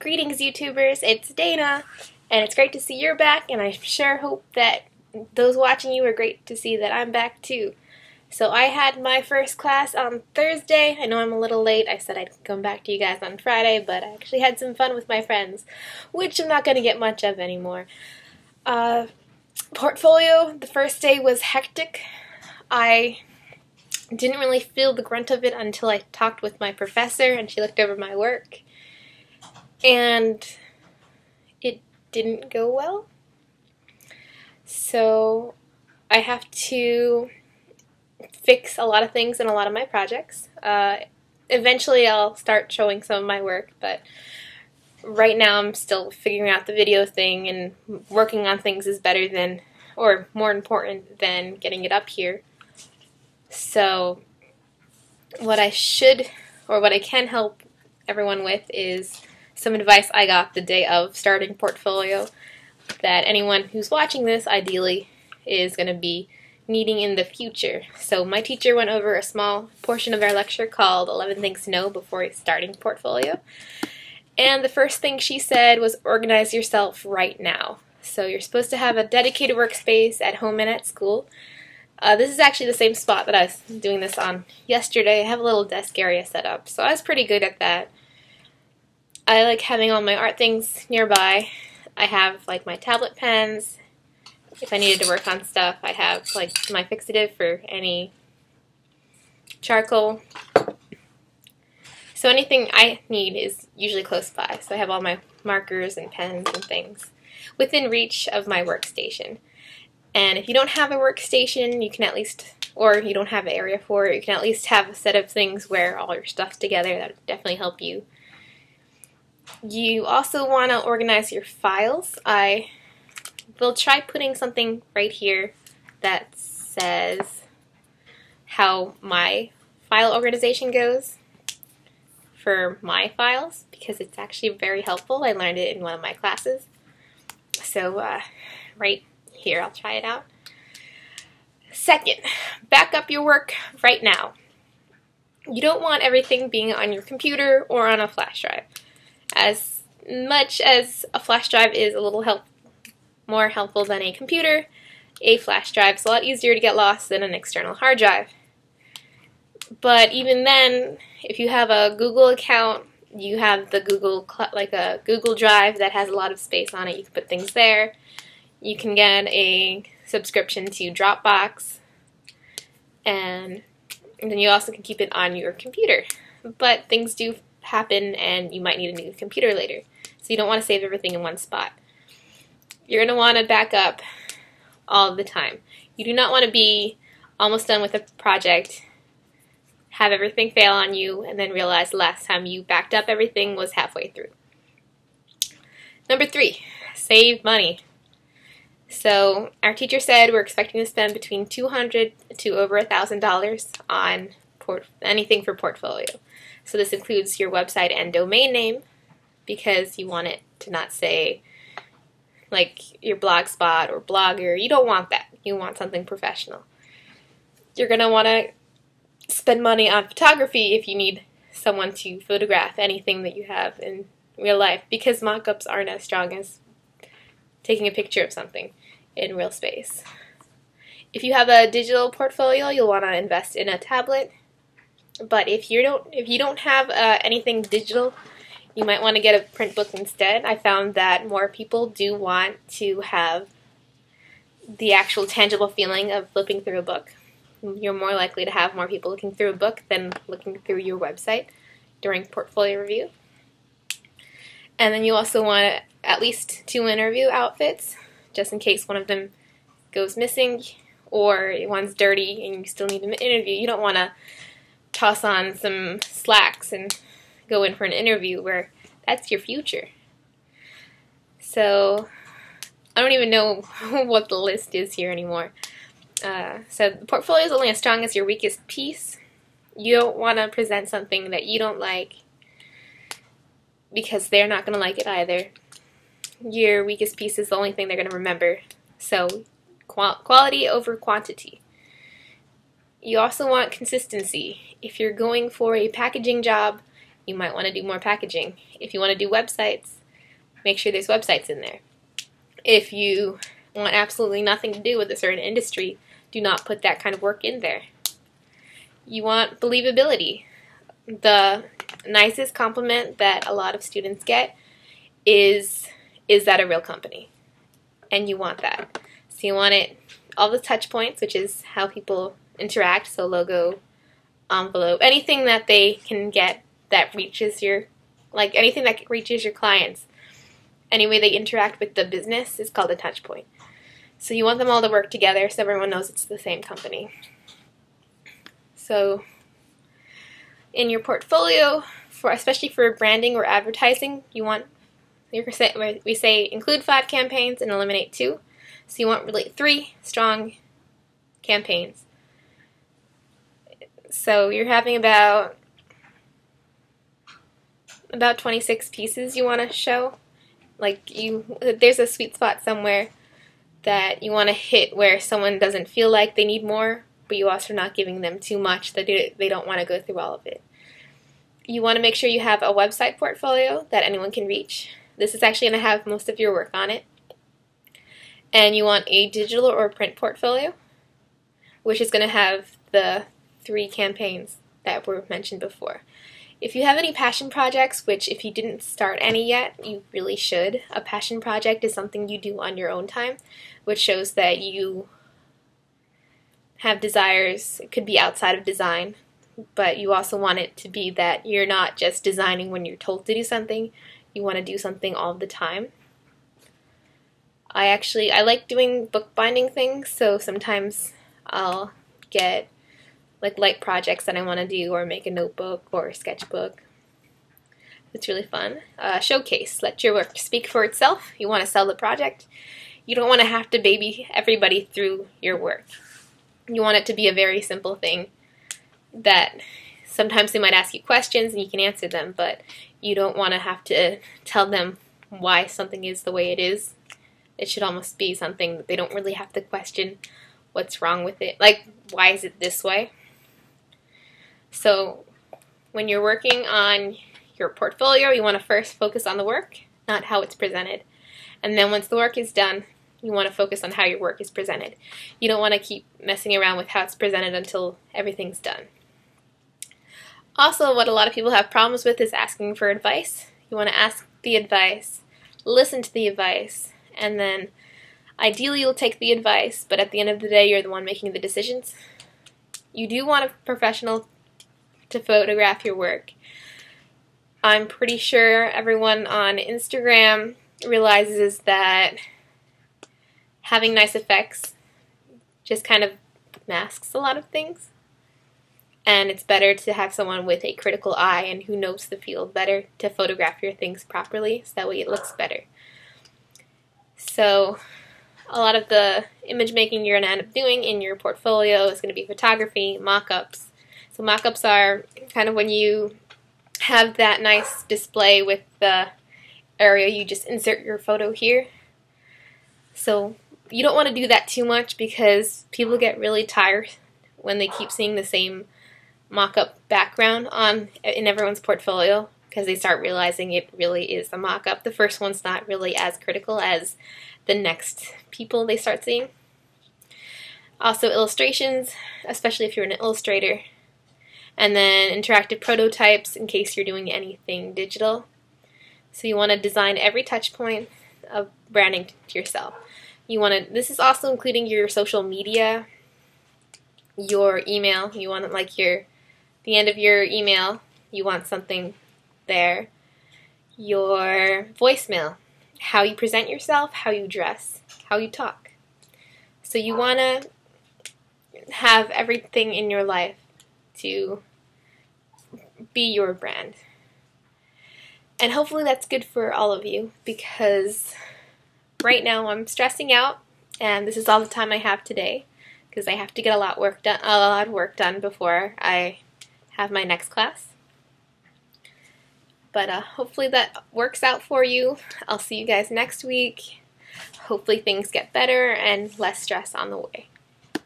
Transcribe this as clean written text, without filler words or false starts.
Greetings, YouTubers. It's Dana, and it's great to see you're back, and I sure hope that those watching you are great to see that I'm back too. So I had my first class on Thursday. I know I'm a little late. I said I'd come back to you guys on Friday, but I actually had some fun with my friends, which I'm not going to get much of anymore. Portfolio, the first day was hectic. I didn't really feel the grunt of it until I talked with my professor and she looked over my work. And it didn't go well. So I have to fix a lot of things in a lot of my projects. Eventually I'll start showing some of my work, but right now I'm still figuring out the video thing, and working on things is better than, or more important than, getting it up here. So what I should, or what I can help everyone with is some advice I got the day of starting Portfolio that anyone who's watching this ideally is going to be needing in the future. So my teacher went over a small portion of our lecture called 11 Things to Know Before Starting Portfolio. And the first thing she said was organize yourself right now. So you're supposed to have a dedicated workspace at home and at school. This is actually the same spot that I was doing this on yesterday. I have a little desk area set up, so I was pretty good at that. I like having all my art things nearby. I have like my tablet pens. If I needed to work on stuff, I have like my fixative for any charcoal. So anything I need is usually close by. So I have all my markers and pens and things within reach of my workstation. And if you don't have a workstation, you can at least, or you don't have an area for it, you can at least have a set of things where all your stuff's together. That would definitely help you. You also want to organize your files. I will try putting something right here that says how my file organization goes for my files, because it's actually very helpful. I learned it in one of my classes. So right here, I'll try it out. Second, back up your work right now. You don't want everything being on your computer or on a flash drive. As much as a flash drive is a little more helpful than a computer, a flash drive is a lot easier to get lost than an external hard drive. But even then, if you have a Google account, you have the Google, like a Google Drive that has a lot of space on it. You can put things there. You can get a subscription to Dropbox, and then you also can keep it on your computer. But things do happen, and you might need a new computer later. So you don't want to save everything in one spot. You're going to want to back up all the time. You do not want to be almost done with a project, have everything fail on you, and then realize the last time you backed up everything was halfway through. Number 3, save money. So our teacher said we're expecting to spend between $200 to over $1,000 on anything for Portfolio. So this includes your website and domain name, because you want it to not say like your Blogspot or Blogger. You don't want that. You want something professional. You're going to want to spend money on photography if you need someone to photograph anything that you have in real life, because mock-ups aren't as strong as taking a picture of something in real space. If you have a digital portfolio, you'll want to invest in a tablet. But if you don't have anything digital, you might want to get a print book instead. I found that more people do want to have the actual tangible feeling of flipping through a book. You're more likely to have more people looking through a book than looking through your website during portfolio review. And then you also want at least 2 interview outfits, just in case one of them goes missing or one's dirty and you still need an interview. You don't want to toss on some slacks and go in for an interview where that's your future. So I don't even know what the list is here anymore. So the portfolio is only as strong as your weakest piece. You don't want to present something that you don't like, because they're not going to like it either. Your weakest piece is the only thing they're going to remember. So quality over quantity. You also want consistency. If you're going for a packaging job, you might want to do more packaging. If you want to do websites, make sure there's websites in there. If you want absolutely nothing to do with a certain industry, do not put that kind of work in there. You want believability. The nicest compliment that a lot of students get is that a real company? And you want that. So you want it, all the touch points, which is how people interact, so logo, envelope, anything that they can get that reaches your, like anything that reaches your clients. Any way they interact with the business is called a touch point. So you want them all to work together so everyone knows it's the same company. So in your portfolio, especially for branding or advertising, we say include 5 campaigns and eliminate 2. So you want really 3 strong campaigns. So you're having about 26 pieces you want to show. There's a sweet spot somewhere that you want to hit where someone doesn't feel like they need more, but you also are not giving them too much that they don't want to go through all of it. You want to make sure you have a website portfolio that anyone can reach. This is actually going to have most of your work on it. And you want a digital or print portfolio, which is going to have the 3 campaigns that were mentioned before. If you have any passion projects, which if you didn't start any yet, you really should. A passion project is something you do on your own time, which shows that you have desires. It could be outside of design, but you also want it to be that you're not just designing when you're told to do something. You want to do something all the time. I like doing bookbinding things, so sometimes I'll get light projects that I want to do, or make a notebook or a sketchbook. It's really fun. Showcase. Let your work speak for itself. You want to sell the project. You don't want to have to baby everybody through your work. You want it to be a very simple thing that sometimes they might ask you questions and you can answer them, but you don't want to have to tell them why something is the way it is. It should almost be something that they don't really have to question what's wrong with it. Like, why is it this way? So when you're working on your portfolio, you want to first focus on the work, not how it's presented. And then once the work is done, you want to focus on how your work is presented. You don't want to keep messing around with how it's presented until everything's done. Also, what a lot of people have problems with is asking for advice. You want to ask the advice, listen to the advice, and then ideally you'll take the advice, but at the end of the day, you're the one making the decisions. You do want a professional to photograph your work. I'm pretty sure everyone on Instagram realizes that having nice effects just kind of masks a lot of things. And it's better to have someone with a critical eye and who knows the field better to photograph your things properly, so that way it looks better. So a lot of the image making you're going to end up doing in your portfolio is going to be photography, mock-ups. So mock-ups are kind of when you have that nice display with the area, you just insert your photo here. So you don't want to do that too much because people get really tired when they keep seeing the same mock-up background in everyone's portfolio, because they start realizing it really is a mock-up. The first one's not really as critical as the next people they start seeing. Also illustrations, especially if you're an illustrator. And then interactive prototypes in case you're doing anything digital. So you want to design every touch point of branding to yourself. This is also including your social media, your email. You want the end of your email, you want something there. Your voicemail, how you present yourself, how you dress, how you talk. So you want to have everything in your life to be your brand. And hopefully that's good for all of you, because right now I'm stressing out and this is all the time I have today because I have to get a lot of work done before I have my next class. But hopefully that works out for you. I'll see you guys next week. Hopefully things get better and less stress on the way.